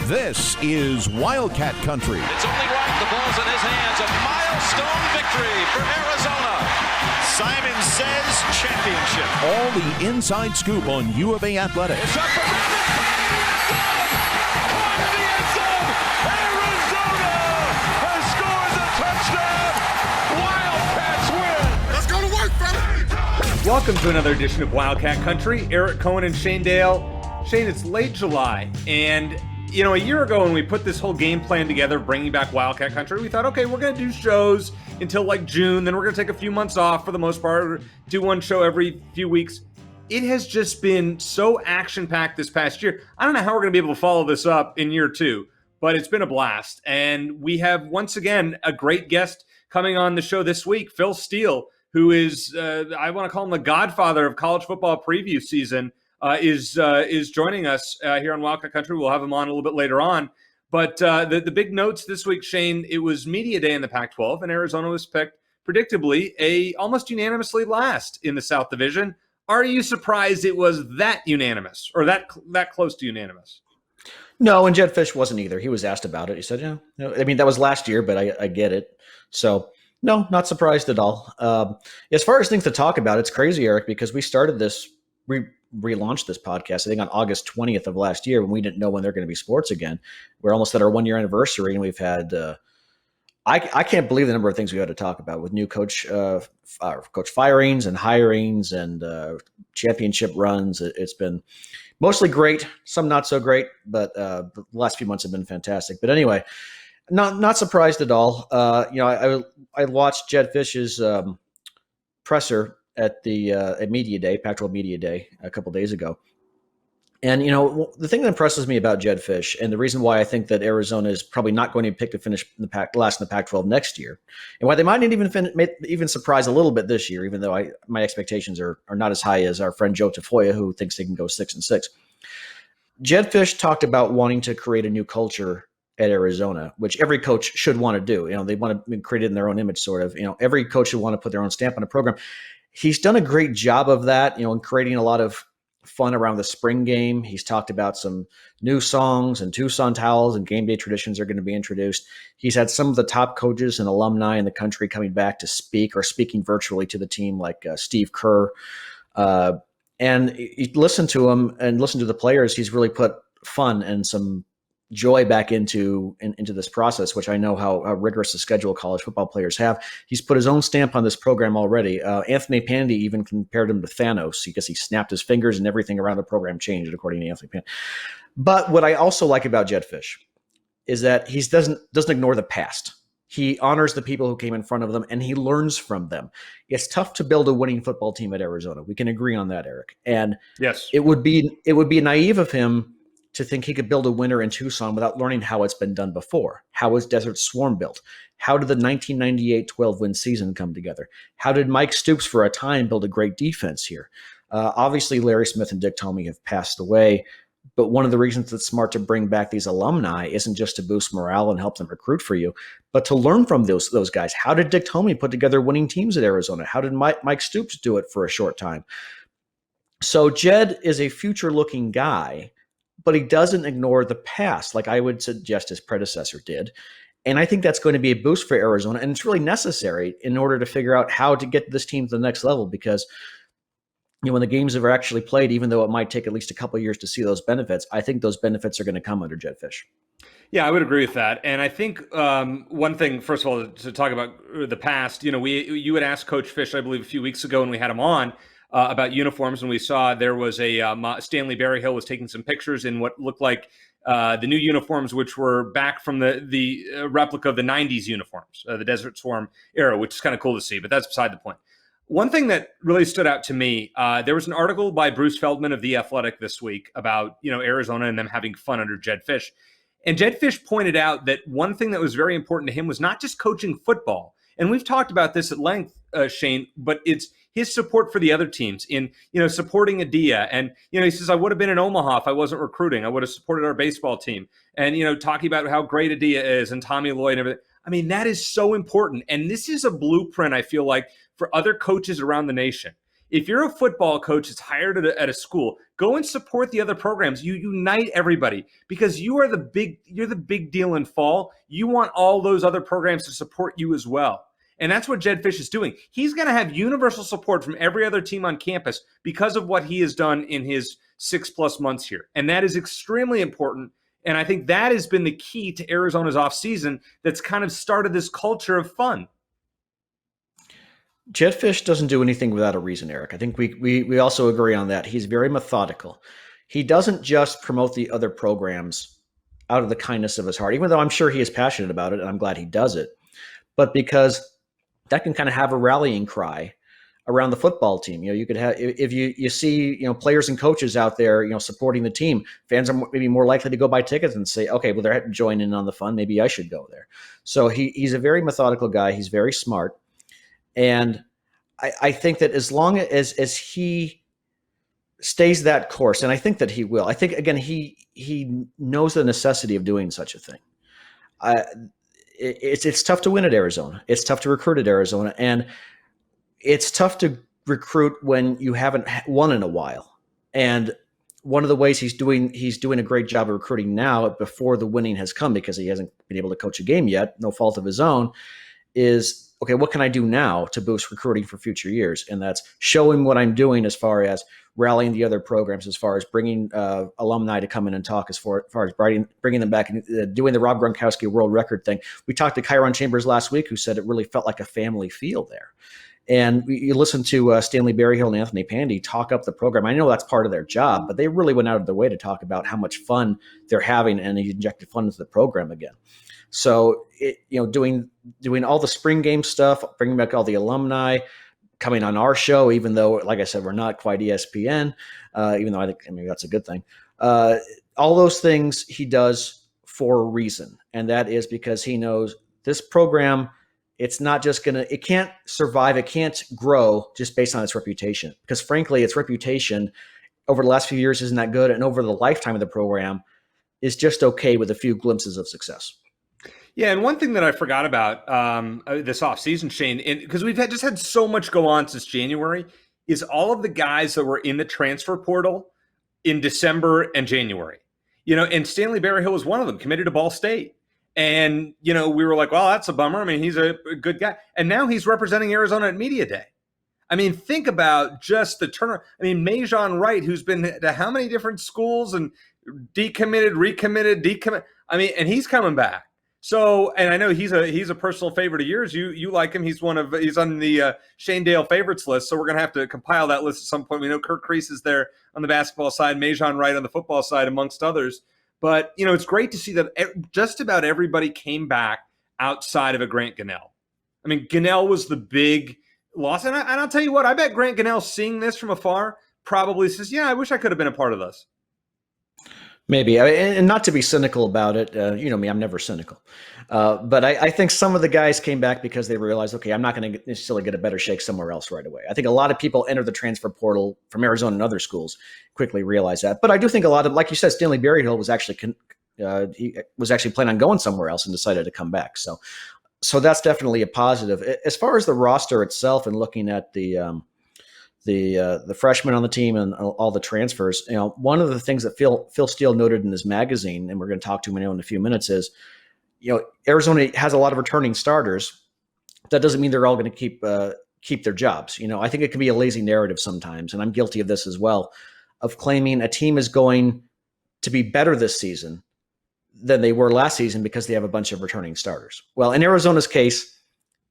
This is Wildcat Country. It's only right. The ball's in his hands. A milestone victory for Arizona. Simon says championship. All the inside scoop on U of A athletics. It's up for the end zone. Arizona has scored the touchdown. Wildcats win. Let's go to work, fella. Welcome to another edition of Wildcat Country. Eric Cohen and Shane Dale. Shane, it's late July, and a year ago when we put this whole game plan together, bringing back Wildcat Country, we thought, okay, we're going to do shows until like June, then we're going to take a few months off for the most part, do one show every few weeks. It has just been so action-packed this past year. I don't know how we're going to be able to follow this up in year two, but it's been a blast. And we have, once again, a great guest coming on the show this week, Phil Steele, who is, I want to call him the godfather of college football preview season, is joining us here on Wildcat Country. We'll have him on a little bit later on. But the big notes this week, Shane, it was media day in the Pac-12, and Arizona was picked, predictably, almost unanimously last in the South Division. Are you surprised it was that unanimous or that close to unanimous? No, and Jedd Fisch wasn't either. He was asked about it. He said, I mean, that was last year, but I get it. So, no, not surprised at all. As far as things to talk about, it's crazy, Eric, because we started this relaunched this podcast, I think on August 20th of last year when we didn't know when they're going to be sports again. We're almost at our 1 year anniversary, and we've had, I can't believe the number of things we had to talk about with new coach firings and hirings and championship runs. It's been mostly great, some not so great, but the last few months have been fantastic. But anyway, not surprised at all. I watched Jedd Fisch's presser at the Media Day, Pac-12 Media Day, a couple days ago. And, the thing that impresses me about Jedd Fisch, and the reason why I think that Arizona is probably not going to pick to finish last in the Pac-12 next year, and why they might not even surprise a little bit this year, even though my expectations are not as high as our friend Joe Tafoya, who thinks they can go 6-6. Jedd Fisch talked about wanting to create a new culture at Arizona, which every coach should want to do. They want to create it in their own image, sort of. Every coach should want to put their own stamp on a program. He's done a great job of that, in creating a lot of fun around the spring game. He's talked about some new songs and Tucson towels and game day traditions are going to be introduced. He's had some of the top coaches and alumni in the country coming back to speak or speaking virtually to the team, like Steve Kerr. And you listen to him and listen to the players. He's really put fun and some joy back into this process, which I know how rigorous the schedule college football players have. He's put his own stamp on this program already. Anthony Pandy even compared him to Thanos because he snapped his fingers and everything around the program changed, according to Anthony Pandy. But what I also like about Jedd Fisch is that he doesn't ignore the past. He honors the people who came in front of them, and he learns from them. It's tough to build a winning football team at Arizona. We can agree on that, Eric. And yes, it would be naive of him to think he could build a winner in Tucson without learning how it's been done before. How was Desert Swarm built? How did the 1998 12-win season come together? How did Mike Stoops for a time build a great defense here? Obviously, Larry Smith and Dick Tomey have passed away, but one of the reasons it's smart to bring back these alumni isn't just to boost morale and help them recruit for you, but to learn from those guys. How did Dick Tomey put together winning teams at Arizona? How did Mike Stoops do it for a short time? So Jedd is a future-looking guy, but he doesn't ignore the past like I would suggest his predecessor did. And I think that's going to be a boost for Arizona. And it's really necessary in order to figure out how to get this team to the next level, because when the games are actually played, even though it might take at least a couple of years to see those benefits, I think those benefits are going to come under Jedd Fisch. Yeah, I would agree with that. And I think one thing, first of all, to talk about the past, you had asked Coach Fisch, I believe, a few weeks ago when we had him on, about uniforms, and we saw there was a Stanley Berryhill was taking some pictures in what looked like the new uniforms, which were back from the replica of the 90s uniforms, the Desert Swarm era, which is kind of cool to see, but that's beside the point. One thing that really stood out to me, there was an article by Bruce Feldman of The Athletic this week about Arizona and them having fun under Jedd Fisch. And Jedd Fisch pointed out that one thing that was very important to him was not just coaching football. And we've talked about this at length, Shane, but it's his support for the other teams in, supporting Adia. And, he says, I would have been in Omaha if I wasn't recruiting. I would have supported our baseball team. And, talking about how great Adia is and Tommy Lloyd and everything. I mean, that is so important. And this is a blueprint, I feel like, for other coaches around the nation. If you're a football coach that's hired at a school, go and support the other programs. You unite everybody because you're the big deal in fall. You want all those other programs to support you as well. And that's what Jedd Fisch is doing. He's going to have universal support from every other team on campus because of what he has done in his 6+ months here. And that is extremely important. And I think that has been the key to Arizona's offseason that's kind of started this culture of fun. Jedd Fisch doesn't do anything without a reason, Eric. I think we also agree on that. He's very methodical. He doesn't just promote the other programs out of the kindness of his heart, even though I'm sure he is passionate about it, and I'm glad he does it, but because that can kind of have a rallying cry around the football team. You could have, if you see, players and coaches out there, supporting the team, fans are maybe more likely to go buy tickets and say, okay, well, they're joining in on the fun. Maybe I should go there. So he's a very methodical guy. He's very smart. And I think that as long as he stays that course, and I think that he will, I think, again, he knows the necessity of doing such a thing. It's tough to win at Arizona. It's tough to recruit at Arizona. And it's tough to recruit when you haven't won in a while. And one of the ways he's doing a great job of recruiting now before the winning has come, because he hasn't been able to coach a game yet, no fault of his own, is, okay, what can I do now to boost recruiting for future years? And that's showing what I'm doing as far as rallying the other programs, as far as bringing alumni to come in and talk, as far as bringing them back and doing the Rob Gronkowski world record thing. We talked to Kyron Chambers last week, who said it really felt like a family feel there. And you listen to Stanley Berryhill and Anthony Pandy talk up the program. I know that's part of their job, but they really went out of their way to talk about how much fun they're having, and he injected fun into the program again. So, doing all the spring game stuff, bringing back all the alumni, coming on our show, even though, like I said, we're not quite ESPN, even though I think maybe that's a good thing. All those things he does for a reason, and that is because he knows this program, it's not just it can't survive, it can't grow just based on its reputation. Because frankly, its reputation over the last few years isn't that good, and over the lifetime of the program is just okay with a few glimpses of success. Yeah, and one thing that I forgot about this offseason, Shane, because we've just had so much go on since January, is all of the guys that were in the transfer portal in December and January. And Stanley Berryhill was one of them, committed to Ball State. And, we were like, well, that's a bummer. I mean, he's a good guy. And now he's representing Arizona at Media Day. I mean, think about just the turnaround. I mean, Majon Wright, who's been to how many different schools and decommitted, recommitted, decommit. I mean, and he's coming back. So, and I know he's a personal favorite of yours. You like him. He's on the Shane Dale favorites list. So we're going to have to compile that list at some point. We know Kirk Crease is there on the basketball side, Majon Wright on the football side, amongst others. But, it's great to see that just about everybody came back outside of a Grant Gunnell. I mean, Gunnell was the big loss. And I'll tell you what, I bet Grant Gunnell, seeing this from afar, probably says, yeah, I wish I could have been a part of this. Maybe, and not to be cynical about it, you know me, I'm never cynical. But I think some of the guys came back because they realized, okay, I'm not going to necessarily get a better shake somewhere else right away. I think a lot of people enter the transfer portal from Arizona and other schools quickly realize that. But I do think a lot of, like you said, Stanley Berryhill was actually planning on going somewhere else and decided to come back. So that's definitely a positive. As far as the roster itself and looking at the freshmen on the team and all the transfers, one of the things that Phil Steele noted in his magazine, and we're going to talk to him in a few minutes, is, Arizona has a lot of returning starters. That doesn't mean they're all going to keep their jobs. I think it can be a lazy narrative sometimes, and I'm guilty of this as well, of claiming a team is going to be better this season than they were last season because they have a bunch of returning starters. Well, in Arizona's case,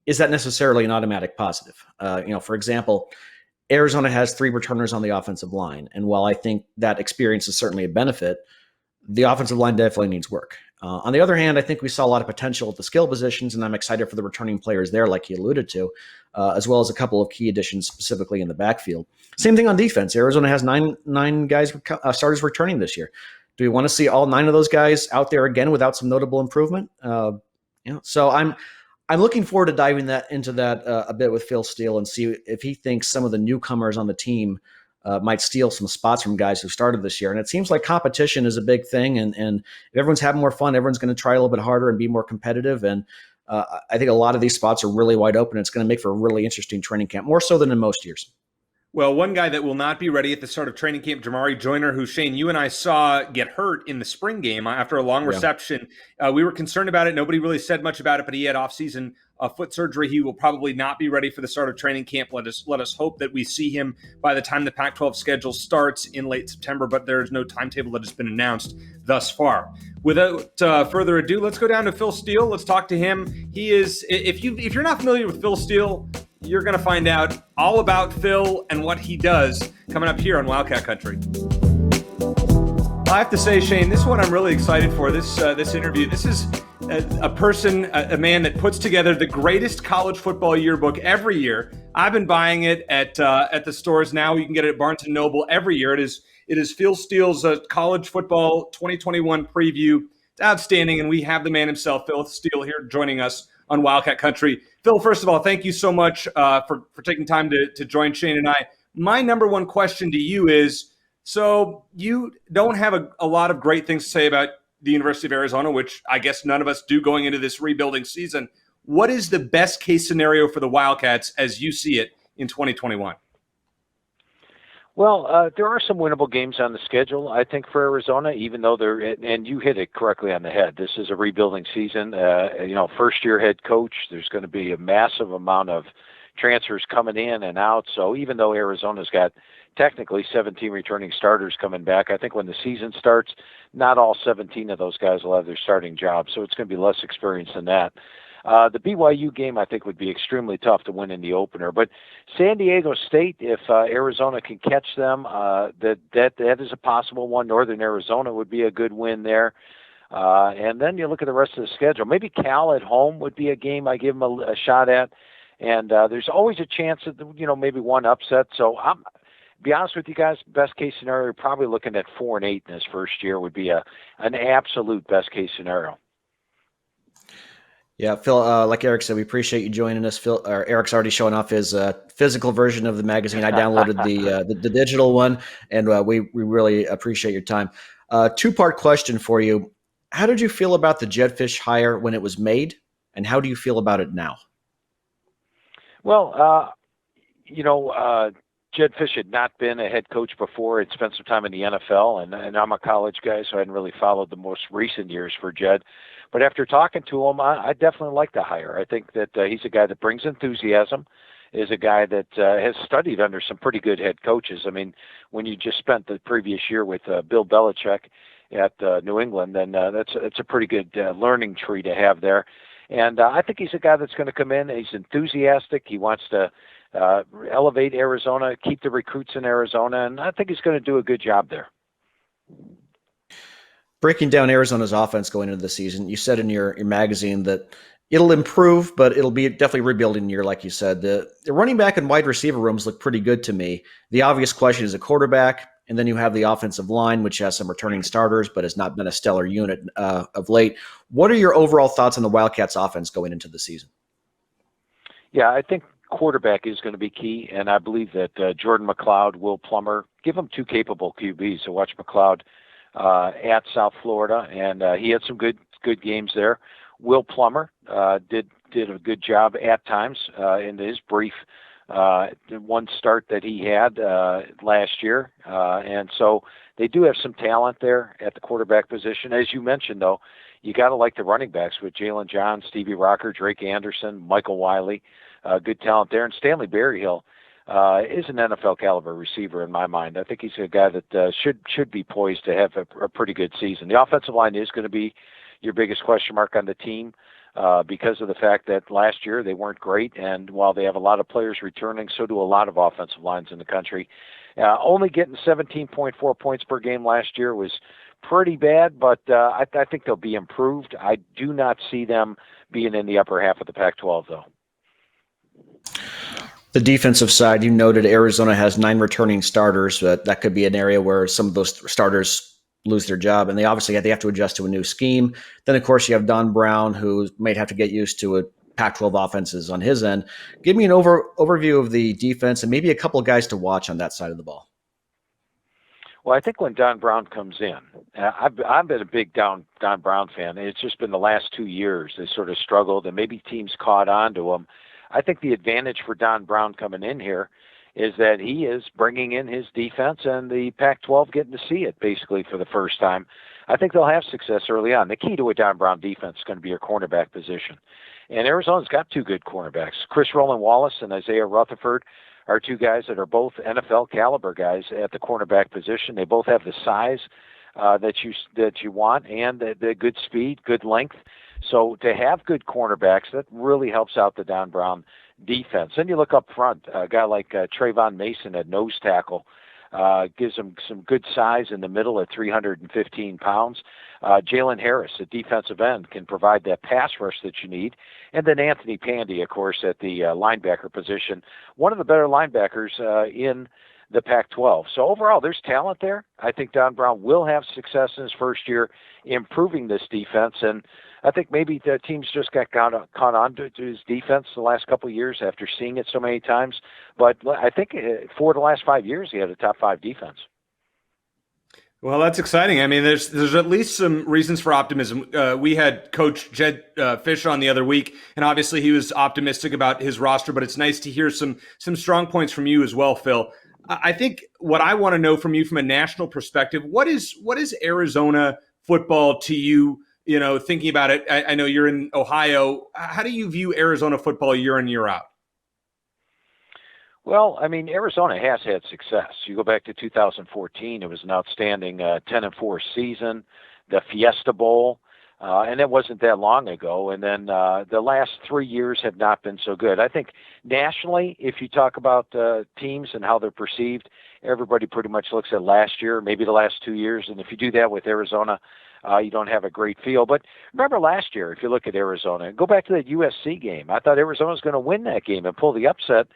is that necessarily an automatic positive? For example, Arizona has 3 returners on the offensive line. And while I think that experience is certainly a benefit, the offensive line definitely needs work. On the other hand, I think we saw a lot of potential at the skill positions, and I'm excited for the returning players there, like you alluded to, as well as a couple of key additions specifically in the backfield. Same thing on defense. Arizona has nine guys, starters returning this year. Do we want to see all 9 of those guys out there again without some notable improvement? So I'm looking forward to diving into that a bit with Phil Steele and see if he thinks some of the newcomers on the team might steal some spots from guys who started this year. And it seems like competition is a big thing. And if everyone's having more fun, everyone's going to try a little bit harder and be more competitive. And I think a lot of these spots are really wide open. It's going to make for a really interesting training camp, more so than in most years. Well, one guy that will not be ready at the start of training camp, Jamari Joyner, who, Shane, you and I saw get hurt in the spring game after a long reception. We were concerned about it. Nobody really said much about it, but he had off-season foot surgery. He will probably not be ready for the start of training camp. Let us hope that we see him by the time the Pac-12 schedule starts in late September, but there's no timetable that has been announced thus far. Without further ado, let's go down to Phil Steele. Let's talk to him. He is, if you're not familiar with Phil Steele, you're going to find out all about Phil and what he does coming up here on Wildcat Country. I have to say, Shane, this is what I'm really excited for, this interview. This is a man that puts together the greatest college football yearbook every year. I've been buying it at the stores now. You can get it at Barnes & Noble every year. It is Phil Steele's college football 2021 preview. It's outstanding, and we have the man himself, Phil Steele, here joining us on Wildcat Country. Phil, first of all, thank you so much for taking time to join Shane and I. My number one question to you is, so you don't have a lot of great things to say about the University of Arizona, which I guess none of us do going into this rebuilding season. What is the best case scenario for the Wildcats as you see it in 2021? Well, there are some winnable games on the schedule, I think, for Arizona, even though and you hit it correctly on the head. This is a rebuilding season. First-year head coach, there's going to be a massive amount of transfers coming in and out. So even though Arizona's got technically 17 returning starters coming back, I think when the season starts, not all 17 of those guys will have their starting jobs. So it's going to be less experience than that. The BYU game, I think, would be extremely tough to win in the opener. But San Diego State, if Arizona can catch them, that is a possible one. Northern Arizona would be a good win there. And then you look at the rest of the schedule. Maybe Cal at home would be a game I give them a shot at. And there's always a chance that, maybe one upset. So be honest with you guys, best case scenario, probably looking at 4-8 in this first year would be an absolute best case scenario. Yeah, Phil, like Eric said, we appreciate you joining us. Eric's already showing off his physical version of the magazine. I downloaded the digital one, and we really appreciate your time. Two-part question for you. How did you feel about the Jedfish hire when it was made, and how do you feel about it now? Well, Jed Fish had not been a head coach before. He'd spent some time in the NFL, and I'm a college guy, so I hadn't really followed the most recent years for Jed. But after talking to him, I definitely like the hire. I think that he's a guy that brings enthusiasm, is a guy that has studied under some pretty good head coaches. I mean, when you just spent the previous year with Bill Belichick at New England, then that's a pretty good learning tree to have there. And I think he's a guy that's going to come in. He's enthusiastic. He wants to elevate Arizona, keep the recruits in Arizona, and I think he's going to do a good job there. Breaking down Arizona's offense going into the season, you said in your magazine that it'll improve, but it'll be definitely a rebuilding year, like you said. The running back and wide receiver rooms look pretty good to me. The obvious question is a quarterback, and then you have the offensive line, which has some returning starters, but has not been a stellar unit of late. What are your overall thoughts on the Wildcats offense going into the season? Yeah, I think quarterback is going to be key, and I believe that Jordan McLeod, Will Plummer, give them two capable QBs. So watch McLeod at South Florida, and he had some good games there. Will Plummer did a good job at times in his brief one start that he had last year. And so they do have some talent there at the quarterback position. As you mentioned, though, you got to like the running backs with Jalen John, Stevie Rocker, Drake Anderson, Michael Wiley. Good talent there. And Stanley Berryhill is an NFL caliber receiver in my mind. I think he's a guy that should be poised to have a pretty good season. The offensive line is going to be your biggest question mark on the team because of the fact that last year they weren't great. And while they have a lot of players returning, so do a lot of offensive lines in the country. Only getting 17.4 points per game last year was pretty bad, but I think they'll be improved. I do not see them being in the upper half of the Pac-12, though. The defensive side, you noted Arizona has 9 returning starters. That could be an area where some of those starters lose their job, and they have to adjust to a new scheme. Then, of course, you have Don Brown, who might have to get used to a Pac-12 offenses on his end. Give me an overview of the defense and maybe a couple of guys to watch on that side of the ball. Well, I think when Don Brown comes in, I've been a big Don Brown fan. It's just been the last 2 years they sort of struggled, and maybe teams caught on to him. I think the advantage for Don Brown coming in here is that he is bringing in his defense, and the Pac-12 getting to see it basically for the first time. I think they'll have success early on. The key to a Don Brown defense is going to be your cornerback position. And Arizona's got two good cornerbacks. Chris Rowland-Wallace and Isaiah Rutherford are two guys that are both NFL caliber guys at the cornerback position. They both have the size that you want, and the good speed, good length. So to have good cornerbacks, that really helps out the Don Brown defense. Then you look up front, a guy like Trayvon Mason at nose tackle, gives him some good size in the middle at 315 pounds. Jalen Harris at defensive end can provide that pass rush that you need. And then Anthony Pandy, of course, at the linebacker position, one of the better linebackers in the Pac-12. So overall, there's talent there. I think Don Brown will have success in his first year improving this defense, and I think maybe the teams just got caught on to his defense the last couple of years after seeing it so many times. But I think for the last 5 years, he had a top 5 defense. Well, that's exciting. I mean, there's at least some reasons for optimism. We had Coach Jed Fish on the other week, and obviously he was optimistic about his roster, but it's nice to hear some strong points from you as well, Phil. I think what I want to know from you from a national perspective, what is Arizona football to you? You know, thinking about it, I know you're in Ohio. How do you view Arizona football year in, year out? Well, I mean, Arizona has had success. You go back to 2014, it was an outstanding 10-4 season, the Fiesta Bowl, and it wasn't that long ago. And then the last 3 years have not been so good. I think nationally, if you talk about teams and how they're perceived, everybody pretty much looks at last year, maybe the last 2 years. And if you do that with Arizona, you don't have a great feel. But remember last year, if you look at Arizona, go back to that USC game. I thought Arizona was going to win that game and pull the upset.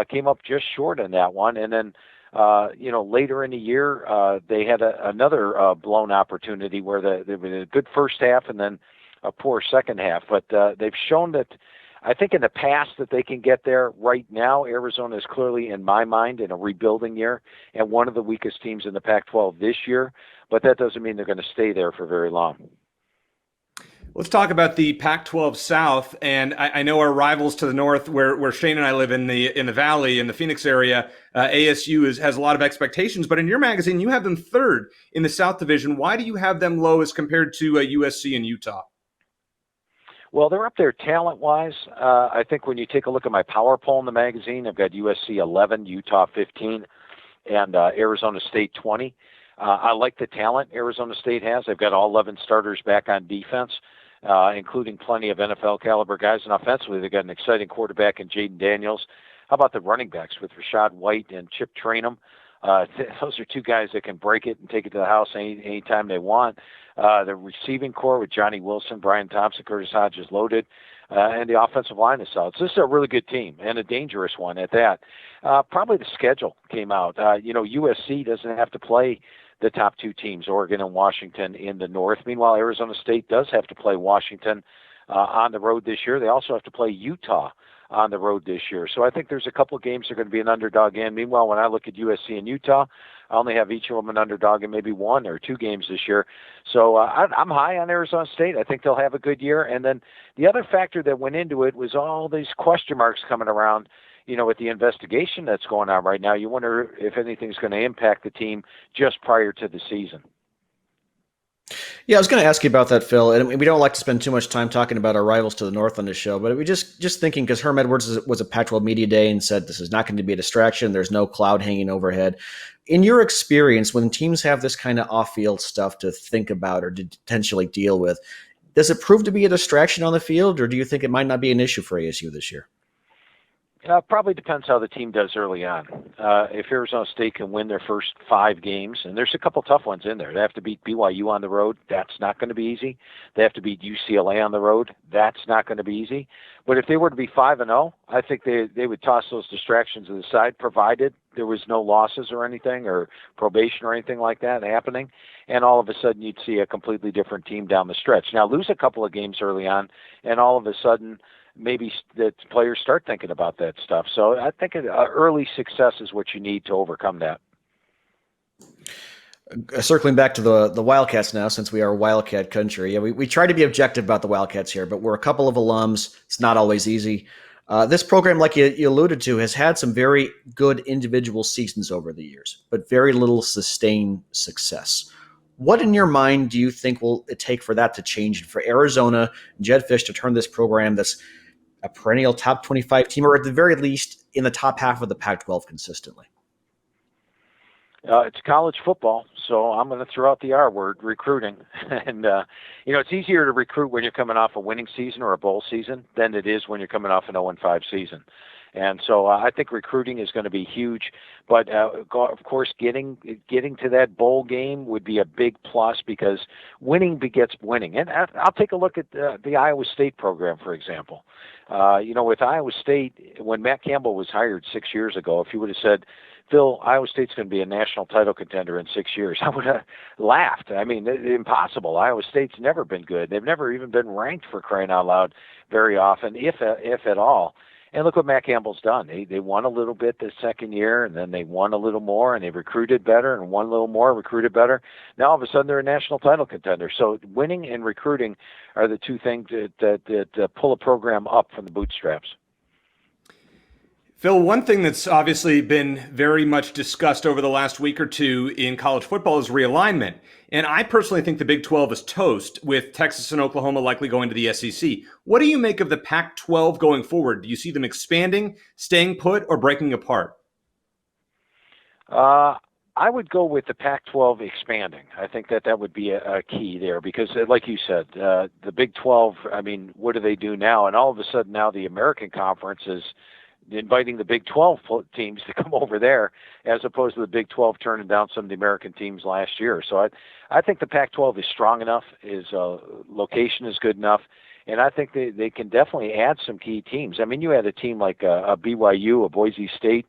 Came up just short on that one. And then, later in the year, they had another blown opportunity where there was a good first half and then a poor second half. But they've shown that, I think in the past, that they can get there. Right now, Arizona is clearly, in my mind, in a rebuilding year and one of the weakest teams in the Pac-12 this year. But that doesn't mean they're going to stay there for very long. Let's talk about the Pac-12 South, and I know our rivals to the north, where Shane and I live in the Valley, in the Phoenix area. ASU has a lot of expectations, but in your magazine, you have them third in the South Division. Why do you have them low as compared to USC and Utah? Well, they're up there talent-wise. I think when you take a look at my power poll in the magazine, I've got USC 11, Utah 15, and Arizona State 20. I like the talent Arizona State has. They've got all 11 starters back on defense, including plenty of NFL caliber guys. And offensively, they've got an exciting quarterback in Jaden Daniels. How about the running backs with Rashad White and Chip Trainum? Those are two guys that can break it and take it to the house anytime they want. The receiving core with Johnny Wilson, Brian Thompson, Curtis Hodges loaded, and the offensive line is solid. So this is a really good team and a dangerous one at that. Probably the schedule came out. USC doesn't have to play the top two teams, Oregon and Washington, in the north. Meanwhile, Arizona State does have to play Washington on the road this year. They also have to play Utah on the road this year. So I think there's a couple of games that are going to be an underdog in. Meanwhile, when I look at USC and Utah, I only have each of them an underdog in maybe 1 or 2 games this year. So I'm high on Arizona State. I think they'll have a good year. And then the other factor that went into it was all these question marks coming around. With the investigation that's going on right now, you wonder if anything's going to impact the team just prior to the season. Yeah, I was going to ask you about that, Phil. And we don't like to spend too much time talking about our rivals to the north on this show, but we just thinking, because Herm Edwards was at Pac-12 Media Day and said this is not going to be a distraction. There's no cloud hanging overhead. In your experience, when teams have this kind of off-field stuff to think about or to potentially deal with, does it prove to be a distraction on the field, or do you think it might not be an issue for ASU this year? Probably depends how the team does early on. If Arizona State can win their first 5 games, and there's a couple tough ones in there. They have to beat BYU on the road. That's not going to be easy. They have to beat UCLA on the road. That's not going to be easy. But if they were to be 5-0, I think they would toss those distractions to the side, provided there was no losses or anything, or probation or anything like that happening. And all of a sudden, you'd see a completely different team down the stretch. Now, lose a couple of games early on, and all of a sudden, maybe the players start thinking about that stuff. So I think early success is what you need to overcome that. Circling back to the Wildcats now, since we are Wildcat Country, we try to be objective about the Wildcats here, but we're a couple of alums. It's not always easy. This program, like you alluded to, has had some very good individual seasons over the years, but very little sustained success. What in your mind do you think will it take for that to change, for Arizona and Jed Fish to turn this program that's a perennial top 25 team, or at the very least in the top half of the Pac-12 consistently? It's college football, so I'm going to throw out the R word, recruiting. And, it's easier to recruit when you're coming off a winning season or a bowl season than it is when you're coming off an 0-5 season. And so I think recruiting is going to be huge. But, of course, getting to that bowl game would be a big plus because winning begets winning. And I'll take a look at the Iowa State program, for example. With Iowa State, when Matt Campbell was hired 6 years ago, if you would have said, Phil, Iowa State's going to be a national title contender in 6 years, I would have laughed. I mean, impossible. Iowa State's never been good. They've never even been ranked, for crying out loud, very often, if at all. And look what Matt Campbell's done. They won a little bit the second year, and then they won a little more, and they recruited better, and won a little more, recruited better. Now all of a sudden they're a national title contender. So winning and recruiting are the two things that pull a program up from the bootstraps. Phil, one thing that's obviously been very much discussed over the last week or two in college football is realignment. And I personally think the Big 12 is toast, with Texas and Oklahoma likely going to the SEC. What do you make of the Pac-12 going forward? Do you see them expanding, staying put, or breaking apart? I would go with the Pac-12 expanding. I think that would be a key there because, like you said, the Big 12, I mean, what do they do now? And all of a sudden now the American Conference is inviting the Big 12 teams to come over there, as opposed to the Big 12 turning down some of the American teams last year. So I think the Pac-12 is strong enough, his location is good enough, and I think they can definitely add some key teams. I mean, you had a team like a BYU, a Boise State,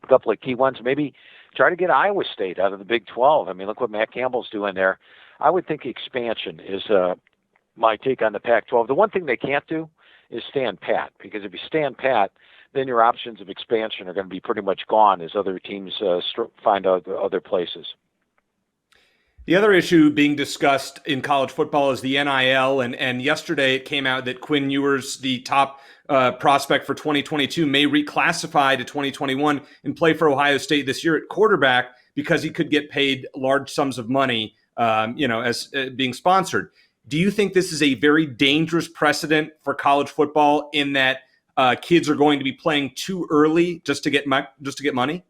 a couple of key ones. Maybe try to get Iowa State out of the Big 12. I mean, look what Matt Campbell's doing there. I would think expansion is my take on the Pac-12. The one thing they can't do is stand pat, because if you stand pat, then your options of expansion are going to be pretty much gone as other teams find other places. The other issue being discussed in college football is the NIL, and yesterday it came out that Quinn Ewers, the top prospect for 2022, may reclassify to 2021 and play for Ohio State this year at quarterback because he could get paid large sums of money, as being sponsored. Do you think this is a very dangerous precedent for college football in that kids are going to be playing too early just to get money?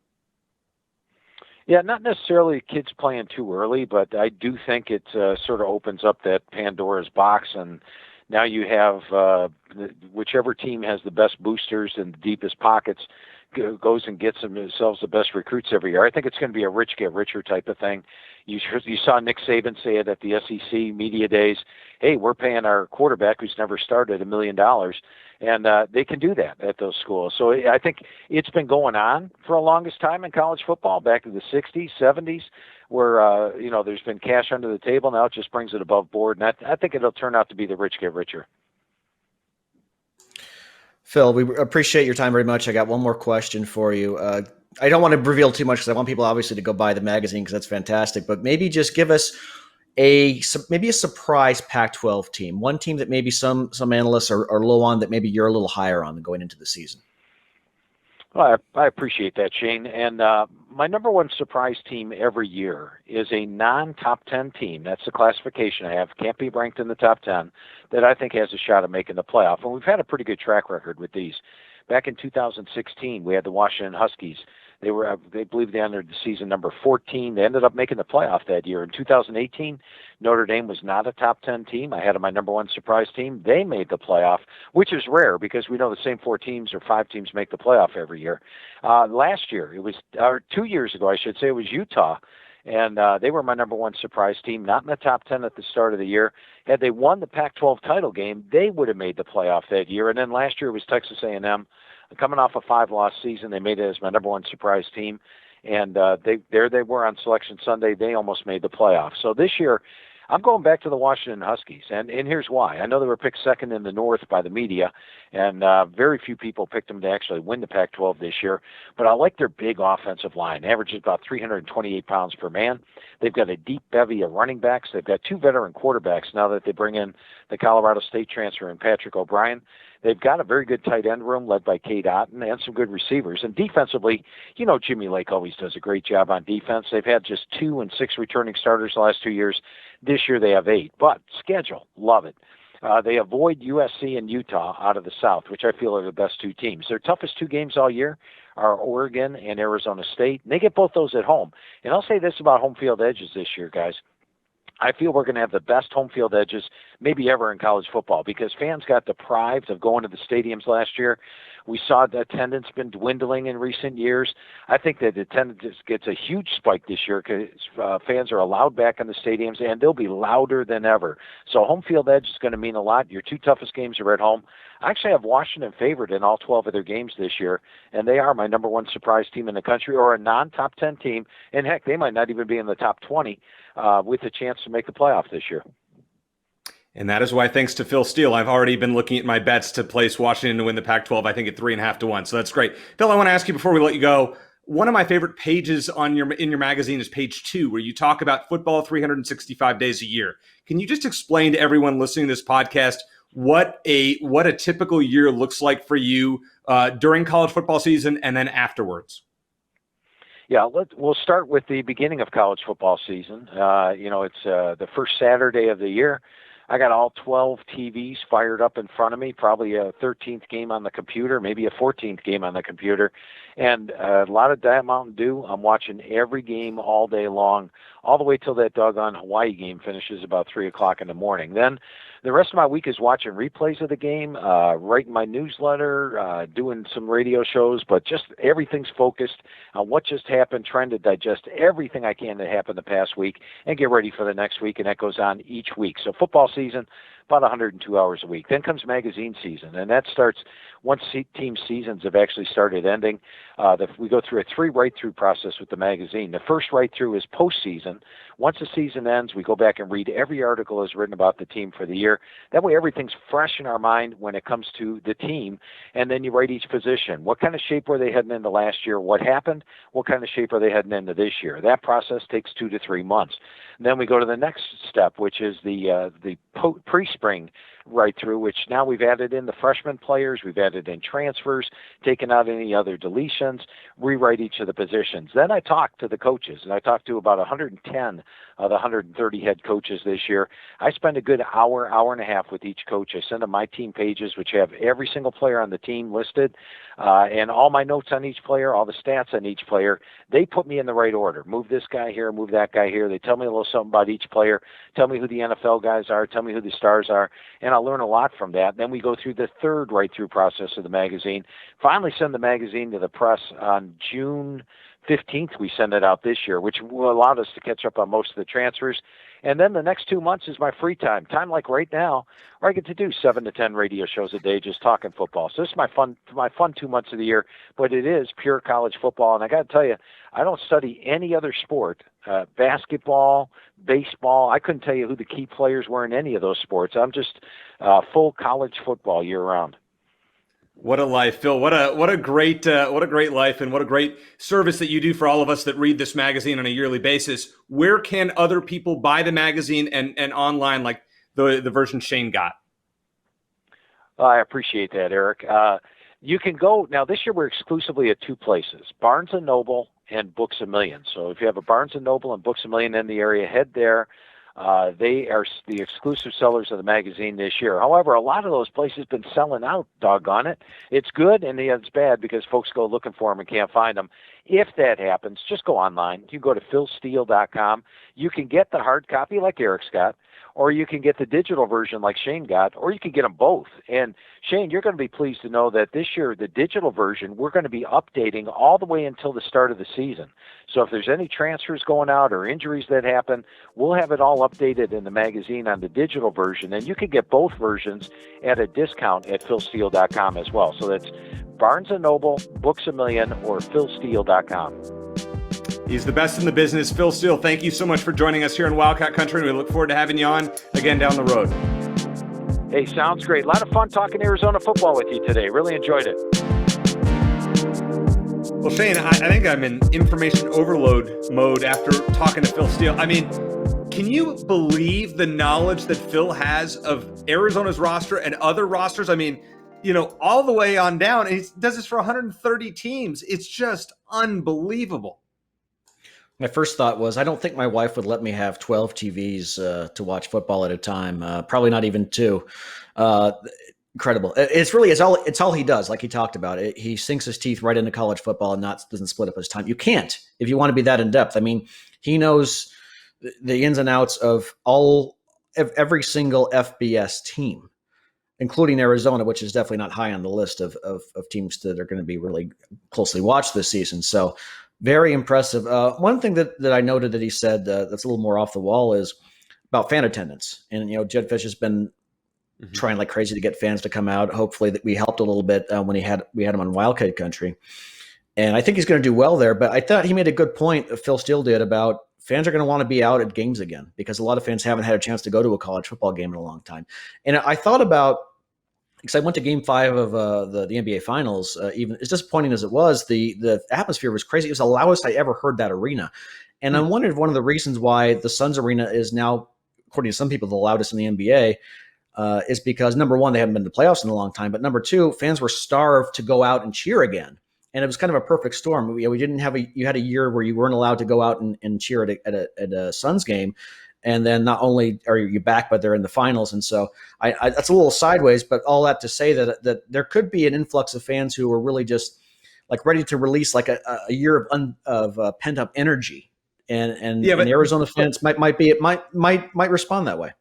Yeah, not necessarily kids playing too early, but I do think it sort of opens up that Pandora's box, and now you have whichever team has the best boosters and the deepest pockets goes and gets themselves the best recruits every year. I think it's going to be a rich get richer type of thing. You saw Nick Saban say it at the SEC media days. Hey, we're paying our quarterback who's never started $1 million. And they can do that at those schools. So I think it's been going on for the longest time in college football, back in the 60s, 70s, where, there's been cash under the table. Now it just brings it above board. And I think it'll turn out to be the rich get richer. Phil, we appreciate your time very much. I got one more question for you. I don't want to reveal too much because I want people obviously to go buy the magazine because that's fantastic. But maybe just give us a surprise Pac-12 team, one team that maybe some analysts are low on, that maybe you're a little higher on going into the season. Well, I appreciate that, Shane. And my number one surprise team every year is a non-top 10 team. That's the classification I have. Can't be ranked in the top 10, that I think has a shot at making the playoff. And we've had a pretty good track record with these. Back in 2016, we had the Washington Huskies. They believe they entered the season number 14. They ended up making the playoff that year. In 2018, Notre Dame was not a top 10 team. I had them my number one surprise team. They made the playoff, which is rare because we know the same 4 teams or 5 teams make the playoff every year. Last year, or 2 years ago, I should say, it was Utah. And they were my number one surprise team, not in the top 10 at the start of the year. Had they won the Pac-12 title game, they would have made the playoff that year. And then last year it was Texas A&M. Coming off a 5-loss season, they made it as my number one surprise team. And they were on Selection Sunday. They almost made the playoffs. So this year, I'm going back to the Washington Huskies, and here's why. I know they were picked second in the North by the media, and very few people picked them to actually win the Pac-12 this year, but I like their big offensive line. Averages about 328 pounds per man. They've got a deep bevy of running backs. They've got 2 veteran quarterbacks now that they bring in the Colorado State transfer and Patrick O'Brien. They've got a very good tight end room led by Kate Otten and some good receivers. And defensively, Jimmy Lake always does a great job on defense. They've had just 2 and 6 returning starters the last 2 years. This year they have 8. But schedule, love it. They avoid USC and Utah out of the South, which I feel are the best 2 teams. Their toughest 2 games all year are Oregon and Arizona State. And they get both those at home. And I'll say this about home field edges this year, guys. I feel we're going to have the best home field edges maybe ever in college football because fans got deprived of going to the stadiums last year. We saw the attendance been dwindling in recent years. I think that attendance gets a huge spike this year because fans are allowed back in the stadiums, and they'll be louder than ever. So home field edge is going to mean a lot. Your 2 toughest games are at home. I actually have Washington favored in all 12 of their games this year, and they are my number 1 surprise team in the country, or a non-top 10 team. And heck, they might not even be in the top 20 with a chance to make the playoff this year. And that is why, thanks to Phil Steele, I've already been looking at my bets to place Washington to win the Pac-12, I think at 3.5 to 1. So that's great. Phil, I want to ask you before we let you go, one of my favorite pages in your magazine is page 2, where you talk about football 365 days a year. Can you just explain to everyone listening to this podcast what a typical year looks like for you during college football season and then afterwards? Yeah, we'll start with the beginning of college football season. It's the first Saturday of the year. I got all 12 TVs fired up in front of me, probably a 13th game on the computer, maybe a 14th game on the computer, and a lot of Diet Mountain Dew. I'm watching every game all day long, all the way till that doggone Hawaii game finishes about 3 o'clock in the morning. Then the rest of my week is watching replays of the game, writing my newsletter, doing some radio shows, but just everything's focused on what just happened, trying to digest everything I can that happened the past week and get ready for the next week, and that goes on each week. So football season, about 102 hours a week. Then comes magazine season, and that starts once team seasons have actually started ending. We go through a 3 write-through process with the magazine. The first write-through is postseason. Once the season ends, we go back and read every article that's written about the team for the year. That way everything's fresh in our mind when it comes to the team, and then you write each position. What kind of shape were they heading into last year? What happened? What kind of shape are they heading into this year? That process takes 2 to 3 months. And then we go to the next step, which is the pre-spring right through, which now we've added in the freshman players, we've added in transfers, taken out any other deletions, rewrite each of the positions. Then I talk to the coaches, and I talk to about 110 of the 130 head coaches this year. I spend a good hour and a half with each coach. I send them my team pages, which have every single player on the team listed, and all my notes on each player, all the stats on each player. They put me in the right order. Move this guy here, move that guy here. They tell me a little something about each player, tell me who the NFL guys are, tell me who the stars are, and I learn a lot from that. Then we go through the 3rd write-through process of the magazine. Finally send the magazine to the press on June 15th. We send it out this year, which will allow us to catch up on most of the transfers. And then the next 2 months is my free time like right now, where I get to do 7 to 10 radio shows a day just talking football. So this is my fun 2 months of the year, but it is pure college football. And I got to tell you, I don't study any other sport, basketball, baseball. I couldn't tell you who the key players were in any of those sports. I'm just full college football year round. What a life, Phil. What a great life, and what a great service that you do for all of us that read this magazine on a yearly basis. Where can other people buy the magazine and online, like the version Shane got? I appreciate that, Eric. You can go now. This year we're exclusively at 2 places: Barnes and Noble and Books A Million. So if you have a Barnes and Noble and Books A Million in the area, head there. They are the exclusive sellers of the magazine this year. However, a lot of those places have been selling out, doggone it. It's good and it's bad because folks go looking for them and can't find them. If that happens, just go online. You go to philsteele.com. You can get the hard copy like Eric's got, or you can get the digital version like Shane got, or you can get them both. And Shane, you're going to be pleased to know that this year, the digital version, we're going to be updating all the way until the start of the season. So if there's any transfers going out or injuries that happen, we'll have it all updated in the magazine on the digital version. And you can get both versions at a discount at philsteele.com as well. So that's Barnes & Noble, Books A Million, or philsteele.com. He's the best in the business. Phil Steele, thank you so much for joining us here in Wildcat Country. We look forward to having you on again down the road. Hey, sounds great. A lot of fun talking Arizona football with you today. Really enjoyed it. Well, Shane, I think I'm in information overload mode after talking to Phil Steele. I mean, can you believe the knowledge that Phil has of Arizona's roster and other rosters? I mean, all the way on down. And he does this for 130 teams. It's just unbelievable. My first thought was, I don't think my wife would let me have 12 TVs to watch football at a time. Probably not even two. Incredible. It's all he does. Like he talked about it. He sinks his teeth right into college football and doesn't split up his time. You can't, if you want to be that in depth. I mean, he knows the ins and outs of every single FBS team, including Arizona, which is definitely not high on the list of teams that are going to be really closely watched this season. So very impressive. One thing that I noted that he said that's a little more off the wall is about fan attendance. And, Jedd Fisch has been trying like crazy to get fans to come out. Hopefully that we helped a little bit when we had him on Wildcat Country. And I think he's going to do well there. But I thought he made a good point, Phil Steele did, about fans are going to want to be out at games again because a lot of fans haven't had a chance to go to a college football game in a long time. And I thought about, because I went to Game 5 of the NBA Finals, even as disappointing as it was, the atmosphere was crazy. It was the loudest I ever heard that arena. And I wondered if one of the reasons why the Suns arena is now, according to some people, the loudest in the NBA is because, number one, they haven't been to the playoffs in a long time, but number two, fans were starved to go out and cheer again. And it was kind of a perfect storm. We didn't have you had a year where you weren't allowed to go out and cheer at a Suns game. And then not only are you back, but they're in the finals. And so that's a little sideways, but all that to say that there could be an influx of fans who are really just like ready to release like a year of pent up energy. And Arizona fans might respond that way.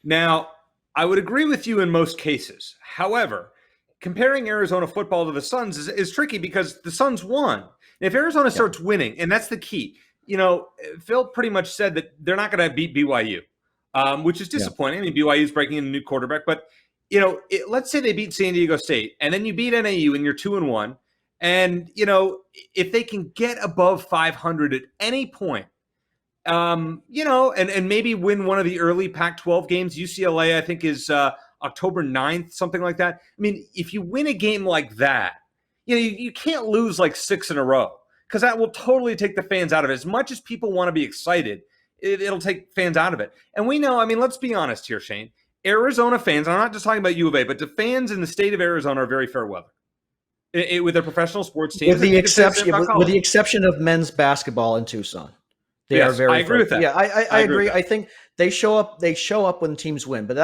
Now, I would agree with you in most cases. However, comparing Arizona football to the Suns is tricky because the Suns won. And if Arizona starts winning, and that's the key, Phil pretty much said that they're not going to beat BYU, which is disappointing. I mean, BYU is breaking in a new quarterback, but let's say they beat San Diego State, and then you beat NAU, and you're 2-1, and if they can get above 500 at any point, and maybe win one of the early Pac-12 games. UCLA, I think, is October 9th, something like that. I mean, if you win a game like that, you can't lose like 6 in a row. Because that will totally take the fans out of it. As much as people want to be excited, it'll take fans out of it. And we know, I mean, let's be honest here, Shane. Arizona fans, I'm not just talking about U of A, but the fans in the state of Arizona are very fair weather with their professional sports teams. With the exception of men's basketball in Tucson. They are very. I agree with that. Yeah, I agree. I think they show up when teams win. But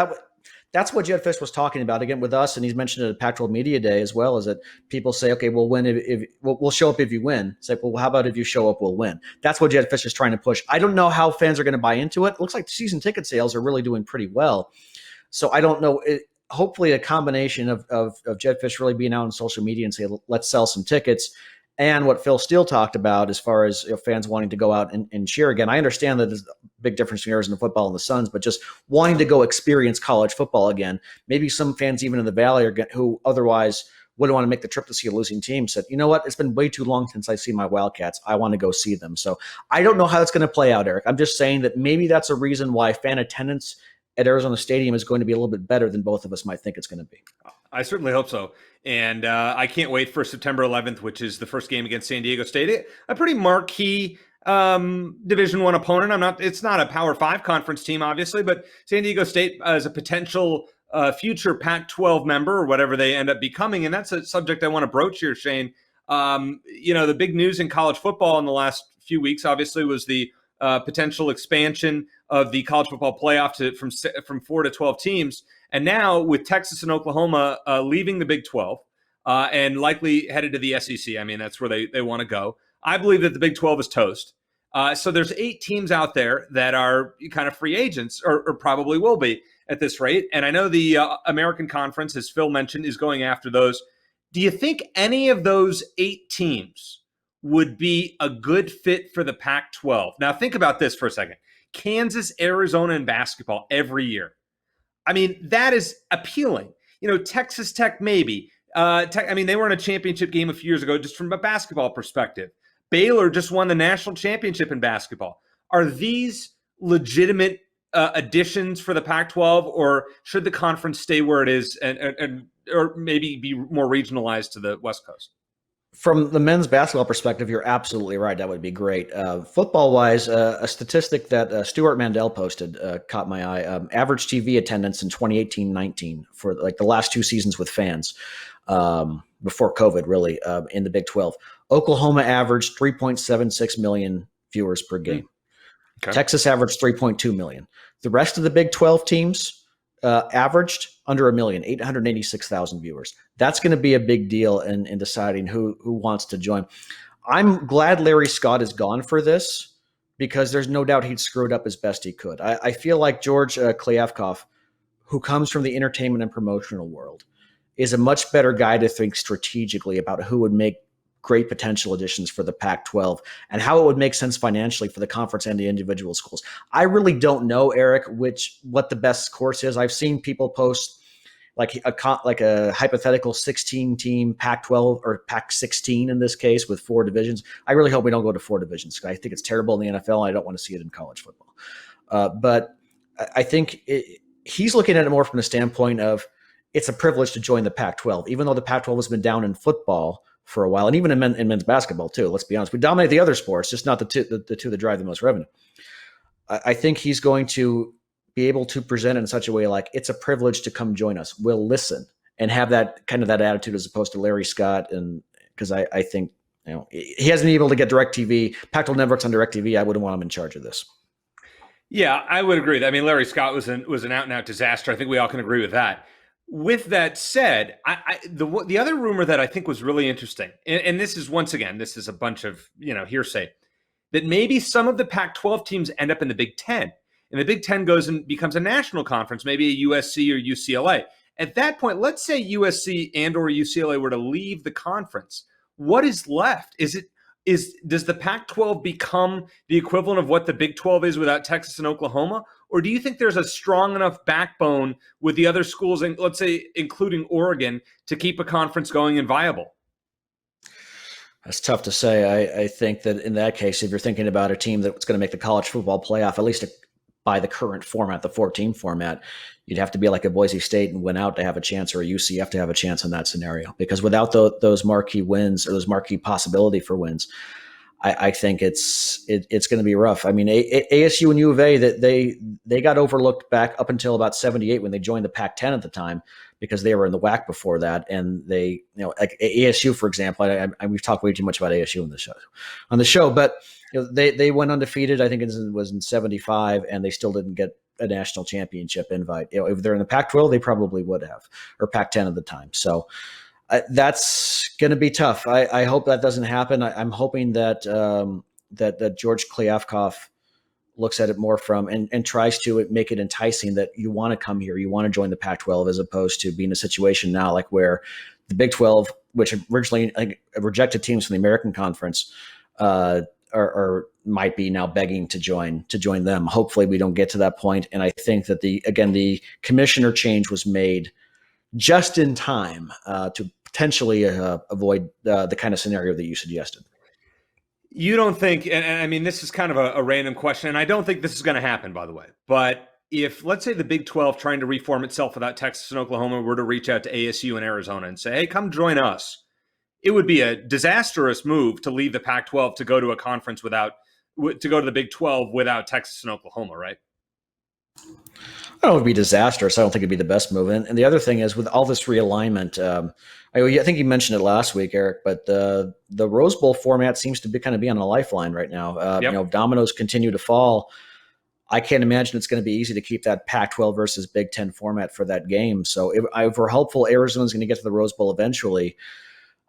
that's what Jedd Fisch was talking about again with us, and he's mentioned it at Pac-12 Media Day as well. Is that people say, okay, we'll win if we'll show up if you win. It's like, well, how about if you show up, we'll win. That's what Jedd Fisch is trying to push. I don't know how fans are going to buy into it. It looks like season ticket sales are really doing pretty well. So I don't know. Hopefully, a combination of Jedd Fisch really being out on social media and say, let's sell some tickets. And what Phil Steele talked about as far as fans wanting to go out and cheer again. I understand that there's a big difference between Arizona football and the Suns, but just wanting to go experience college football again. Maybe some fans even in the Valley who otherwise wouldn't want to make the trip to see a losing team said, you know what, it's been way too long since I see my Wildcats. I want to go see them. So I don't know how that's going to play out, Eric. I'm just saying that maybe that's a reason why fan attendance at Arizona Stadium is going to be a little bit better than both of us might think it's going to be. I certainly hope so. And I can't wait for September 11th, which is the first game against San Diego State. A pretty marquee Division I opponent. It's not a Power 5 conference team, obviously, but San Diego State as a potential future Pac-12 member or whatever they end up becoming. And that's a subject I want to broach here, Shane. The big news in college football in the last few weeks, obviously, was the potential expansion of the college football playoff from 4 to 12 teams. And now with Texas and Oklahoma leaving the Big 12 and likely headed to the SEC, I mean, that's where they want to go. I believe that the Big 12 is toast. So there's 8 teams out there that are kind of free agents or probably will be at this rate. And I know the American Conference, as Phil mentioned, is going after those. Do you think any of those 8 teams would be a good fit for the Pac-12? Now, think about this for a second. Kansas, Arizona, and basketball every year. I mean, that is appealing. Texas Tech, maybe. They were in a championship game a few years ago, just from a basketball perspective. Baylor just won the national championship in basketball. Are these legitimate additions for the Pac-12, or should the conference stay where it is and or maybe be more regionalized to the West Coast? From the men's basketball perspective, you're absolutely right. That would be great. Football-wise, a statistic that Stuart Mandel posted caught my eye. Average TV attendance in 2018-19 for like the last two seasons with fans before COVID, really, in the Big 12. Oklahoma averaged 3.76 million viewers per game. Okay. Texas averaged 3.2 million. The rest of the Big 12 teams averaged under 1 million, 886,000 viewers. That's going to be a big deal in deciding who wants to join. I'm glad Larry Scott is gone for this because there's no doubt he'd screwed up as best he could. I feel like George Kliavkoff, who comes from the entertainment and promotional world, is a much better guy to think strategically about who would make great potential additions for the Pac-12 and how it would make sense financially for the conference and the individual schools. I really don't know, Eric, what the best course is. I've seen people post like a hypothetical 16-team Pac-12 or Pac-16 in this case with 4 divisions. I really hope we don't go to 4 divisions. I think it's terrible in the NFL, and I don't want to see it in college football. But I think he's looking at it more from the standpoint of it's a privilege to join the Pac-12, even though the Pac-12 has been down in football for a while, and even in men's basketball too. Let's be honest, we dominate the other sports, just not the two that drive the most revenue. I think he's going to be able to present it in such a way like it's a privilege to come join us. We'll listen and have that attitude as opposed to Larry Scott. And because I think he hasn't been able to get DirecTV, Pac-12 Network's on DirecTV. I wouldn't want him in charge of this. Yeah, I would agree. I mean, Larry Scott was an out and out disaster. I think we all can agree with that. With that said, the other rumor that I think was really interesting, and this is once again, this is a bunch of hearsay, that maybe some of the Pac-12 teams end up in the Big Ten, and the Big Ten goes and becomes a national conference, maybe a USC or UCLA. At that point, let's say USC and or UCLA were to leave the conference. What is left? Does the Pac-12 become the equivalent of what the Big 12 is without Texas and Oklahoma? Or do you think there's a strong enough backbone with the other schools, and let's say including Oregon, to keep a conference going and viable? That's tough to say. I think that in that case, if you're thinking about a team that's going to make the college football playoff, at least by the current format, the 14 format, you'd have to be like a Boise State and win out to have a chance, or a UCF to have a chance in that scenario. Because without those marquee wins or those marquee possibility for wins, I think it's going to be rough. I mean, ASU and U of A, that they got overlooked back up until about 78 when they joined the Pac-10 at the time, because they were in the WAC before that. And they, like ASU, for example, we've talked way too much about ASU on the show, but they went undefeated. I think it was in 75, and they still didn't get a national championship invite. If they're in the Pac-12, they probably would have, or Pac-10 at the time. So that's going to be tough. I hope that doesn't happen. I'm hoping that that George Kliavkoff looks at it more from and tries to make it enticing that you want to come here, you want to join the Pac-12, as opposed to being a situation now like where the Big 12, which originally rejected teams from the American Conference, are might be now begging to join them. Hopefully we don't get to that point. And I think that the commissioner change was made just in time to potentially avoid the kind of scenario that you suggested. You don't think, and I mean, this is kind of a random question, and I don't think this is going to happen, by the way, but if, let's say, the Big 12 trying to reform itself without Texas and Oklahoma were to reach out to ASU and Arizona and say, hey, come join us, it would be a disastrous move to leave the Pac-12 to go to a conference to go to the Big 12 without Texas and Oklahoma, right? I don't know, it would be disastrous. I don't think it'd be the best move. And the other thing is, with all this realignment, I think you mentioned it last week, Eric, but the Rose Bowl format seems to be on a lifeline right now. Yep. Dominoes continue to fall. I can't imagine it's going to be easy to keep that Pac-12 versus Big 10 format for that game. So if we're hopeful Arizona's going to get to the Rose Bowl eventually,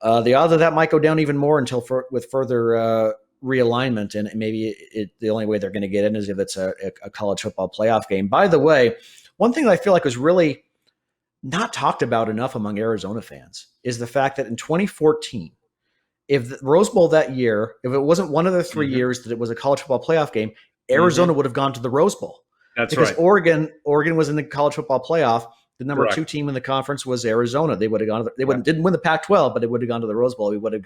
the odds of that might go down even more with further realignment, and maybe the only way they're going to get in is if it's a college football playoff game. By the way, one thing that I feel like was really not talked about enough among Arizona fans is the fact that in 2014, if the Rose Bowl that year, if it wasn't one of the 3 years that it was a college football playoff game, Arizona would have gone to the Rose Bowl. That's because right. Oregon was in the college football playoff. The number 2 team in the conference was Arizona. They would have gone. Didn't win the Pac-12, but they would have gone to the Rose Bowl. We would have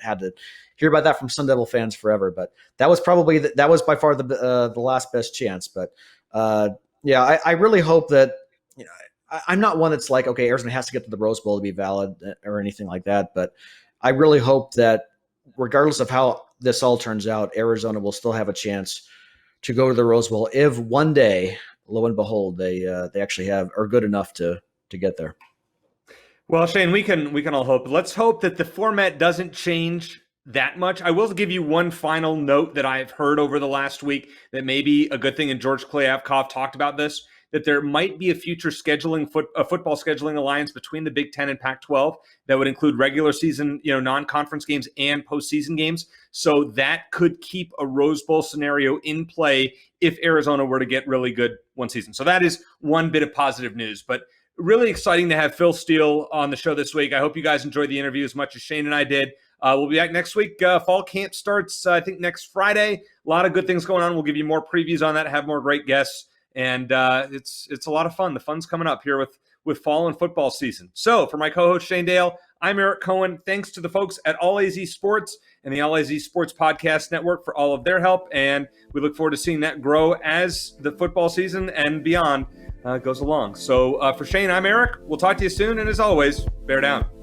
had to hear about that from Sun Devil fans forever. But that was probably that was by far the last best chance. But I really hope that I'm not one that's like, okay, Arizona has to get to the Rose Bowl to be valid or anything like that. But I really hope that regardless of how this all turns out, Arizona will still have a chance to go to the Rose Bowl if one day, lo and behold, they actually are good enough to get there. Well, Shane, we can all hope. Let's hope that the format doesn't change that much. I will give you one final note that I've heard over the last week that may be a good thing, and George Kliavkoff talked about this, that there might be a future football scheduling alliance between the Big Ten and Pac-12 that would include regular season, non-conference games and postseason games. So that could keep a Rose Bowl scenario in play if Arizona were to get really good one season. So that is one bit of positive news. But really exciting to have Phil Steele on the show this week. I hope you guys enjoyed the interview as much as Shane and I did. We'll be back next week. Fall camp starts, I think, next Friday. A lot of good things going on. We'll give you more previews on that, have more great guests. And it's a lot of fun. The fun's coming up here with fall and football season. So for my co-host Shane Dale, I'm Eric Cohen. Thanks to the folks at All AZ Sports and the All AZ Sports Podcast Network for all of their help. And we look forward to seeing that grow as the football season and beyond goes along. So for Shane, I'm Eric. We'll talk to you soon. And as always, bear down.